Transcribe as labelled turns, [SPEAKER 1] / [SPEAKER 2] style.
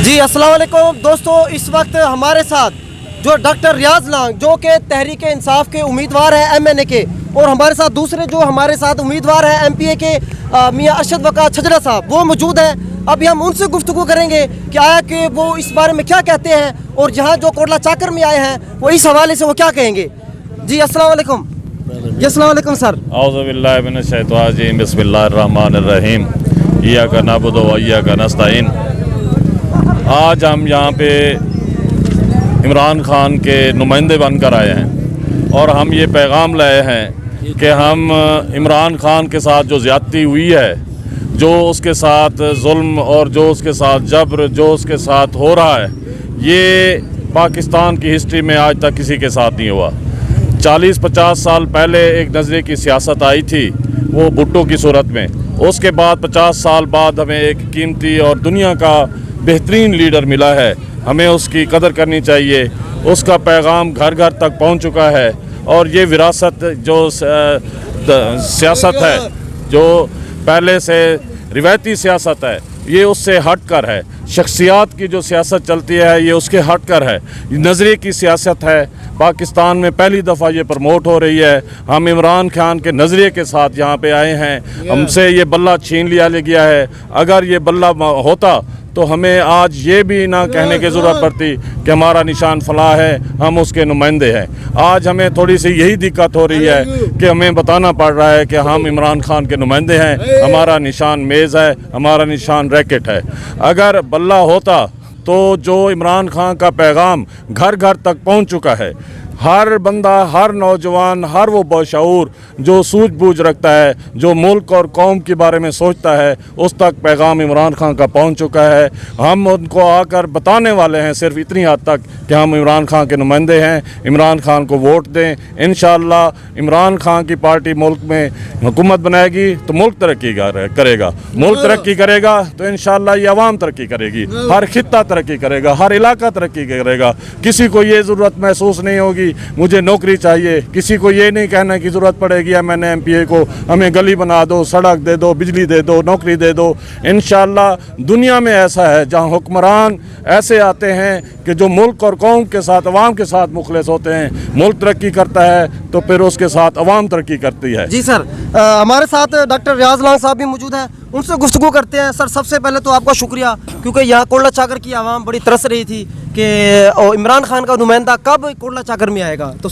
[SPEAKER 1] जी अस्सलाम वालेकुम दोस्तों, इस वक्त हमारे साथ जो डॉक्टर रियाज लांग जो कि तहरीक इंसाफ के उम्मीदवार हैं MNA के, और हमारे साथ दूसरे जो हमारे साथ उम्मीदवार हैं MPA के मियाँ अरशद वक़ार छजरा साहब, वो मौजूद हैं। अभी हम उनसे गुफ्तगू करेंगे कि आया कि वो इस बारे में क्या कहते हैं और यहाँ जो कोटला चाकर में आए हैं वो इस हवाले से वो क्या कहेंगे। जी अस्सलाम वालेकुम। जी अस्सलाम वालेकुम सर।
[SPEAKER 2] औज़ु बिल्लाहि मिनश शैतानिर रजीम, बिस्मिल्लाहिर रहमानिर रहीम, इय्याका नअबुदु व इय्याका नस्तईन। आज हम यहाँ पे इमरान खान के नुमाइंदे बनकर आए हैं और हम ये पैगाम लाए हैं कि हम इमरान खान के साथ जो ज़्यादती हुई है, जो उसके साथ जुल्म और जो उसके साथ जबर जो उसके साथ हो रहा है, ये पाकिस्तान की हिस्ट्री में आज तक किसी के साथ नहीं हुआ। 40-50 साल पहले एक नज़रिए की सियासत आई थी, वो भुट्टो की सूरत में। उसके बाद 50 साल बाद हमें एक कीमती और दुनिया का बेहतरीन लीडर मिला है, हमें उसकी कदर करनी चाहिए। उसका पैगाम घर घर तक पहुंच चुका है और ये विरासत जो सियासत है, जो पहले से रिवायती सियासत है, ये उससे हट कर है। शख्सियात की जो सियासत चलती है, ये उसके हट कर है। नज़रिए की सियासत है। पाकिस्तान में पहली दफ़ा ये प्रमोट हो रही है। हम इमरान खान के नज़रिए के साथ यहाँ पे आए हैं। हमसे ये बल्ला छीन लिया गया है। अगर ये बल्ला होता तो हमें आज ये भी ना कहने की ज़रूरत पड़ती कि हमारा निशान फलाह है, हम उसके नुमाइंदे हैं। आज हमें थोड़ी सी यही दिक्कत हो रही है कि हमें बताना पड़ रहा है कि हम इमरान खान के नुमाइंदे हैं, हमारा निशान मेज़ है, हमारा निशान रैकेट है। अगर बल्ला होता तो जो इमरान खान का पैगाम घर घर तक पहुंच चुका है, हर बंदा, हर नौजवान, हर वो बाशऊर जो सूझबूझ रखता है, जो मुल्क और कौम के बारे में सोचता है, उस तक पैगाम इमरान खान का पहुंच चुका है। हम उनको आकर बताने वाले हैं सिर्फ इतनी हद तक कि हम इमरान खान के नुमाइंदे हैं, इमरान खान को वोट दें। इंशाअल्लाह इमरान खान की पार्टी मुल्क में हुकूमत बनाएगी तो मुल्क तरक्की करेगा। मुल्क तरक्की करेगा तो इंशाअल्लाह ये अवाम तरक्की करेगी, हर खित्ता तरक्की करेगा, हर इलाका तरक्की करेगा। किसी को ये ज़रूरत महसूस नहीं होगी मुझे नौकरी चाहिए, किसी को ये नहीं कहने की ज़रूरत पड़ेगी MNA MPA को हमें गली बना दो, सड़क दे दो, बिजली दे दो, नौकरी दे दो। इंशाअल्लाह दुनिया में ऐसा है जहां हुक्मरान ऐसे आते हैं कि जो मुल्क और कौम के साथ, अवाम के साथ मुखलिस होते हैं। मुल्क तरक्की करता है तो फिर उसके साथ अवाम तरक्की करती है।
[SPEAKER 1] जी सर, हमारे साथ डॉक्टर रियाज लांग साहब भी मौजूद हैं, उनसे गुफ्तगू करते हैं। सर सबसे पहले तो आपका शुक्रिया, क्योंकि यहाँ कोटला चाकर की आवाम बड़ी तरस रही थी कि इमरान खान का नुमाइंदा कब कोटला चाकर में आएगा। तो